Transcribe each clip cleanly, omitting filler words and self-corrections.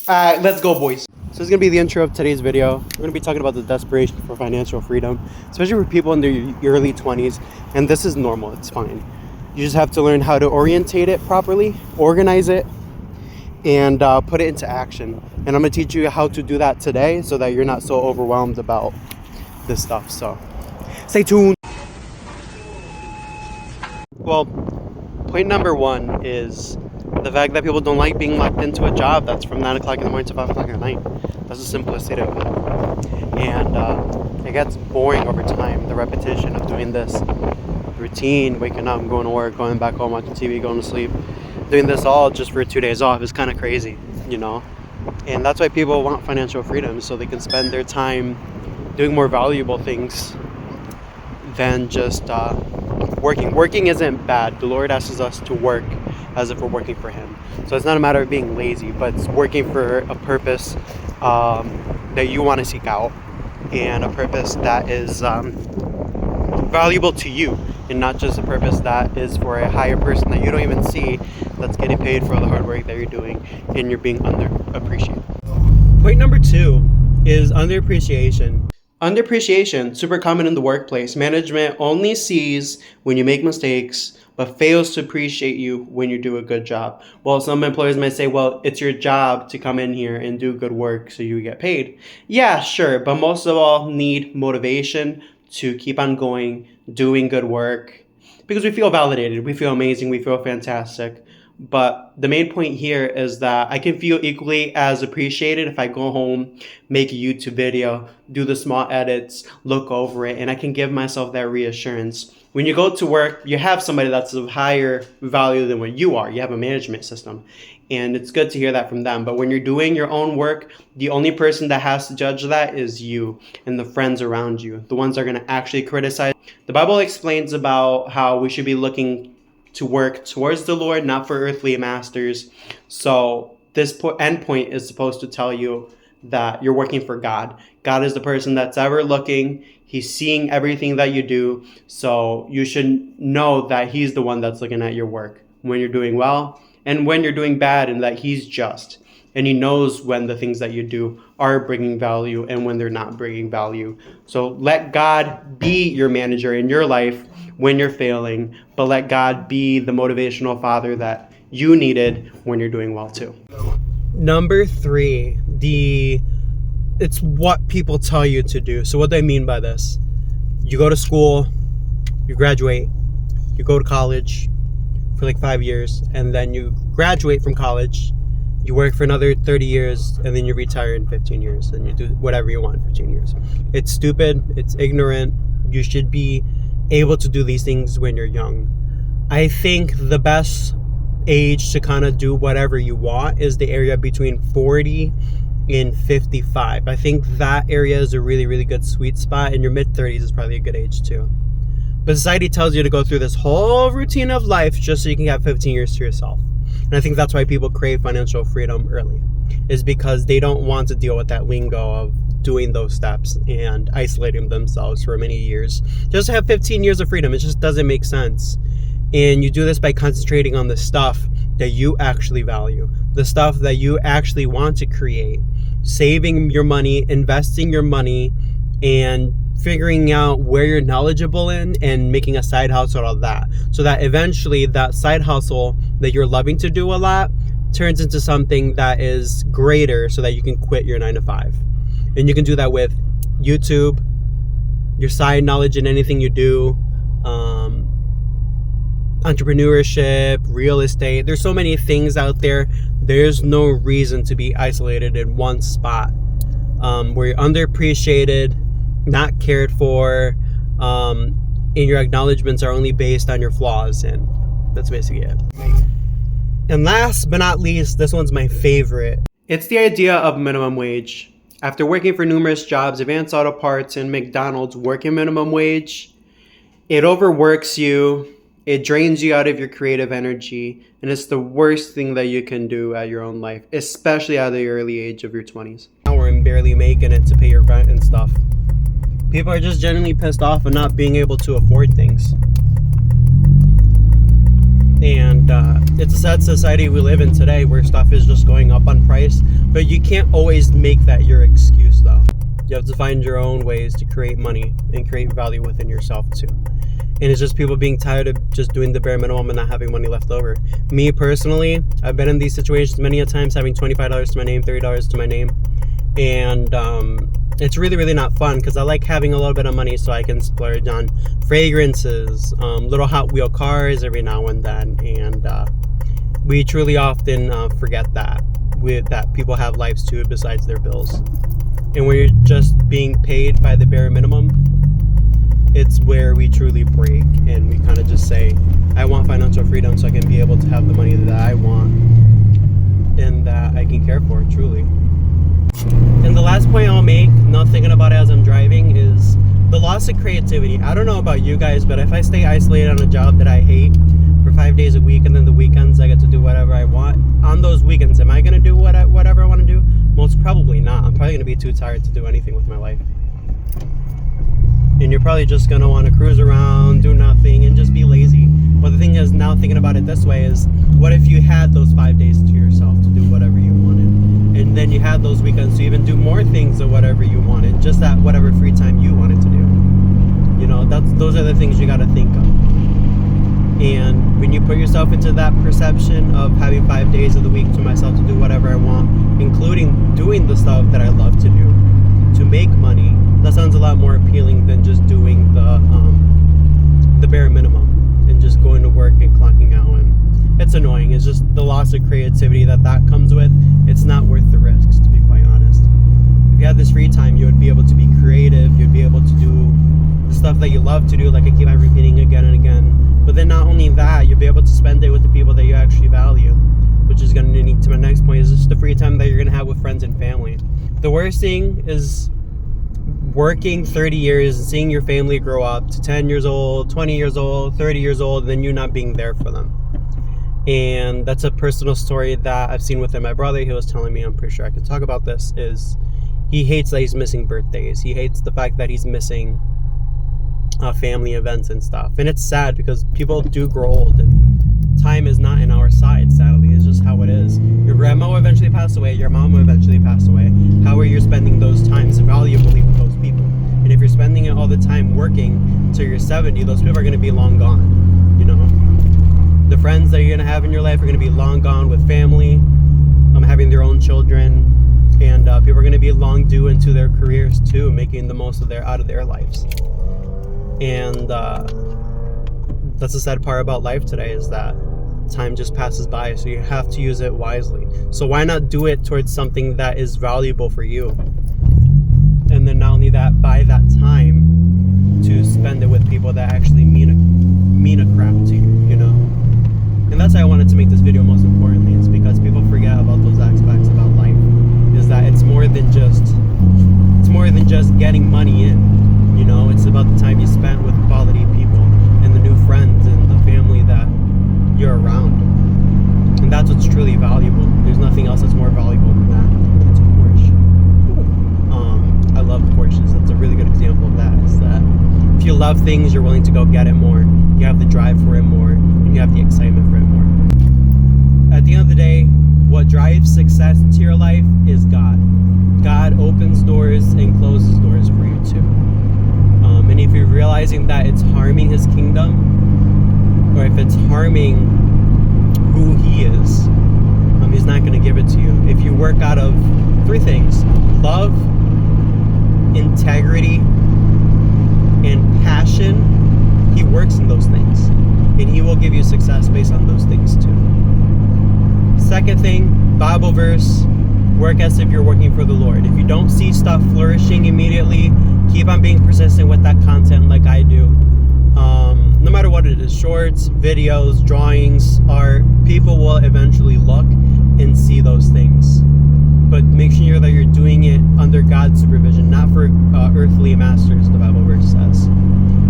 Let's go, boys. So this is going to be the intro of today's video. We're going to be talking about the desperation for financial freedom, especially for people in their early 20s. And this is normal. It's fine. You just have to learn how to orientate it properly, organize it, and put it into action. And I'm going to teach you how to do that today so that you're not so overwhelmed about this stuff. So stay tuned. Well, point number one is the fact that people don't like being locked into a job that's from 9 o'clock in the morning to 5 o'clock at night. That's the simplicity of it. And it gets boring over time, the repetition of doing this routine, waking up, going to work, going back home, watching TV, going to sleep. Doing this all just for 2 days off is kind of crazy, you know? And that's why people want financial freedom, so they can spend their time doing more valuable things than just working. Working isn't bad. The Lord asks us to work as if we're working for Him. So it's not a matter of being lazy, but it's working for a purpose that you want to seek out, and a purpose that is valuable to you, and not just a purpose that is for a higher person that you don't even see, that's getting paid for all the hard work that you're doing, and you're being underappreciated. Point number two is underappreciation. Underappreciation, super common in the workplace. Management only sees when you make mistakes, but fails to appreciate you when you do a good job. Well, some employers might say, well, it's your job to come in here and do good work so you get paid. Yeah, sure, but most of all need motivation to keep on going, doing good work, because we feel validated, we feel amazing, we feel fantastic. But the main point here is that I can feel equally as appreciated if I go home, make a YouTube video, do the small edits, look over it, and I can give myself that reassurance. When you go to work, you have somebody that's of higher value than what you are. You have a management system, and it's good to hear that from them. But when you're doing your own work, the only person that has to judge that is you and the friends around you, the ones that are going to actually criticize. The Bible explains about how we should be looking to work towards the Lord, not for earthly masters. So this end point is supposed to tell you that you're working for God. God is the person that's ever looking. He's seeing everything that you do. So you should know that He's the one that's looking at your work when you're doing well and when you're doing bad, and that He's just. And He knows when the things that you do are bringing value and when they're not bringing value. So let God be your manager in your life when you're failing, but let God be the motivational father that you needed when you're doing well too. Number three, it's what people tell you to do. So what do I mean by this? You go to school, you graduate, you go to college for like 5 years, and then you graduate from college, you work for another 30 years, and then you retire in 15 years, and you do whatever you want in 15 years. It's stupid, it's ignorant. You should be able to do these things when you're young. I think the best age to kind of do whatever you want is the area between 40 and 55. I think that area is a really, really good sweet spot, and your mid-30s is probably a good age too. But society tells you to go through this whole routine of life just so you can have 15 years to yourself. And I think that's why people crave financial freedom early, is because they don't want to deal with that lingo of doing those steps and isolating themselves for many years. Just to have 15 years of freedom, it just doesn't make sense. And you do this by concentrating on the stuff that you actually value, the stuff that you actually want to create, saving your money, investing your money, and figuring out where you're knowledgeable in and making a side hustle out of that, so that eventually that side hustle that you're loving to do a lot turns into something that is greater, so that you can quit your 9 to 5. And you can do that with YouTube, your side knowledge in anything you do, entrepreneurship, real estate. There's so many things out there. There's no reason to be isolated in one spot where you're underappreciated, not cared for, and your acknowledgments are only based on your flaws. And that's basically it. And last but not least, this one's my favorite. It's the idea of minimum wage. After working for numerous jobs, Advanced Auto Parts and McDonald's, working minimum wage, it overworks you, it drains you out of your creative energy, and it's the worst thing that you can do at your own life, especially at the early age of your 20s. Now we're barely making it to pay your rent and stuff. People are just genuinely pissed off of not being able to afford things. And it's a sad society we live in today, where stuff is just going up on price But you can't always make that your excuse, though. You have to find your own ways to create money and create value within yourself too. And it's just people being tired of just doing the bare minimum and not having money left over. Me personally, I've been in these situations many a times, having $25 to my name, $30 to my name. And it's really, really not fun, because I like having a little bit of money so I can splurge on fragrances, little Hot Wheel cars every now and then. And we truly often forget that people have lives too besides their bills. And when you're just being paid by the bare minimum, it's where we truly break, and we kind of just say, I want financial freedom so I can be able to have the money that I want and that I can care for, truly. And the last point I'll make, not thinking about it as I'm driving, is the loss of creativity. I don't know about you guys, but if I stay isolated on a job that I hate for 5 days a week, and then the weekends I get to do whatever I want, on those weekends, am I going to do whatever I want to do? Most probably not. I'm probably going to be too tired to do anything with my life. And you're probably just going to want to cruise around, do nothing, and just be lazy. But the thing is, now thinking about it this way, is what if you had those 5 days to yourself to do whatever you wanted? And then you had those weekends to even do more things or whatever you wanted, just at whatever free time you wanted to do. You know, those are the things you got to think of. And when you put yourself into that perception of having 5 days of the week to myself to do whatever I want, including doing the stuff that I love to do, to make money, that sounds a lot more appealing than just doing the bare minimum and just going to work and clocking out. And it's annoying. It's just the loss of creativity that comes with. It's not worth the risks, to be quite honest. If you had this free time, you would be able to be creative. You'd be able to do the stuff that you love to do, like I keep on repeating again and again. But then not only that, you'll be able to spend it with the people that you actually value, which is going to lead to my next point, is just the free time that you're going to have with friends and family. The worst thing is working 30 years and seeing your family grow up to 10 years old, 20 years old, 30 years old, and then you not being there for them. And that's a personal story that I've seen within my brother. He was telling me, I'm pretty sure I can talk about this, is he hates that he's missing birthdays. He hates the fact that he's missing family events and stuff. And it's sad, because people do grow old and time is not in our side, sadly. It's just how it is. Your grandma will eventually pass away. Your mom will eventually pass away. How are you spending those times valuably with those people? And if you're spending it all the time working till you're 70, those people are going to be long gone. You know, the friends that you're going to have in your life are going to be long gone with family, having their own children, and people are going to be long due into their careers too, making the most out of their lives. And that's the sad part about life today, is that time just passes by, so you have to use it wisely. So why not do it towards something that is valuable for you? And then not only that, buy that time to spend it with people that actually mean a crap to you, you know? And that's why I wanted to make this video, most importantly, is because people forget about those aspects about life, is that it's more than just getting money in, you know? It's about the time you spent with quality people and the new friends and the family that you're around. And that's what's truly valuable. There's nothing else that's more valuable than that. That's a Porsche. I love Porsches. That's a really good example of that, is that if you love things, you're willing to go get it more. You have the drive for it more, and you have the excitement for it more. At the end of the day, what drives success into your life is God. God opens doors and closes doors for you too. And if you're realizing that it's harming his kingdom, or if it's harming who he is, he's not going to give it to you. If you work out of 3 things: love, integrity, and passion, he works in those things, and he will give you success based on those things too. Second thing, Bible verse: work as if you're working for the Lord. If you don't see stuff flourishing immediately, keep on being persistent with that content like I do. No matter what it is, shorts, videos, drawings, art, people will eventually look and see those things. But make sure that you're doing it under God's supervision, not for earthly masters, the Bible verse says.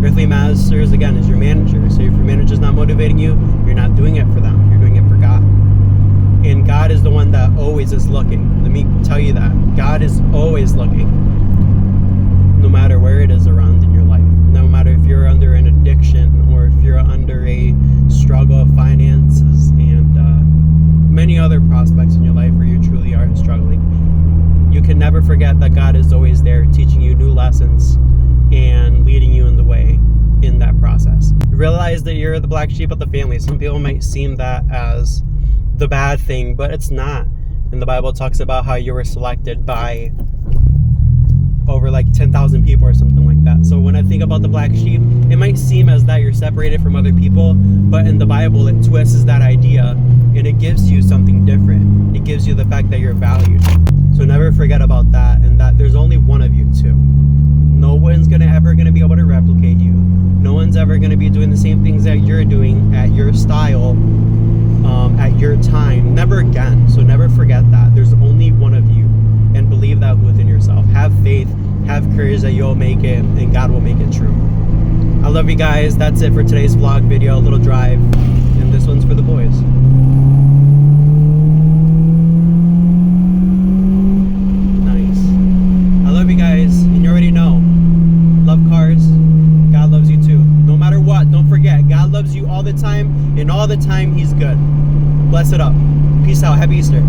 Earthly masters, again, is your manager. So if your manager's not motivating you, you're not doing it for them. You're doing it for God. And God is the one that always is looking. Let me tell you that. God is always looking, no matter where it is around in your life. No matter if you're under an addiction, or if you're under a struggle of finances, and many other prospects in your life where you truly are struggling, you can never forget that God is always there teaching you new lessons and leading you in the way in that process. Realize that you're the black sheep of the family. Some people might seem that as the bad thing, but it's not. And the Bible talks about how you were selected by over like 10,000 people or something like that. So when I think about the black sheep, it might seem as that you're separated from other people, but in the Bible it twists that idea and it gives you something different. It gives you the fact that you're valued. So never forget about that, and that there's only one of you too. No one's ever gonna be able to replicate you. No one's ever gonna be doing the same things that you're doing at your style, at your time. Never again. So never forget that. There's only one of you, and believe that within yourself. Have faith, have courage that you'll make it, and God will make it true. I love you guys. That's it for today's vlog video, a little drive, and this one's for the boys. Nice. I love you guys, and you already know, love cars. God loves you too. No matter what, don't forget, God loves you all the time, and all the time He's good. Bless it up. Peace out. Happy Easter.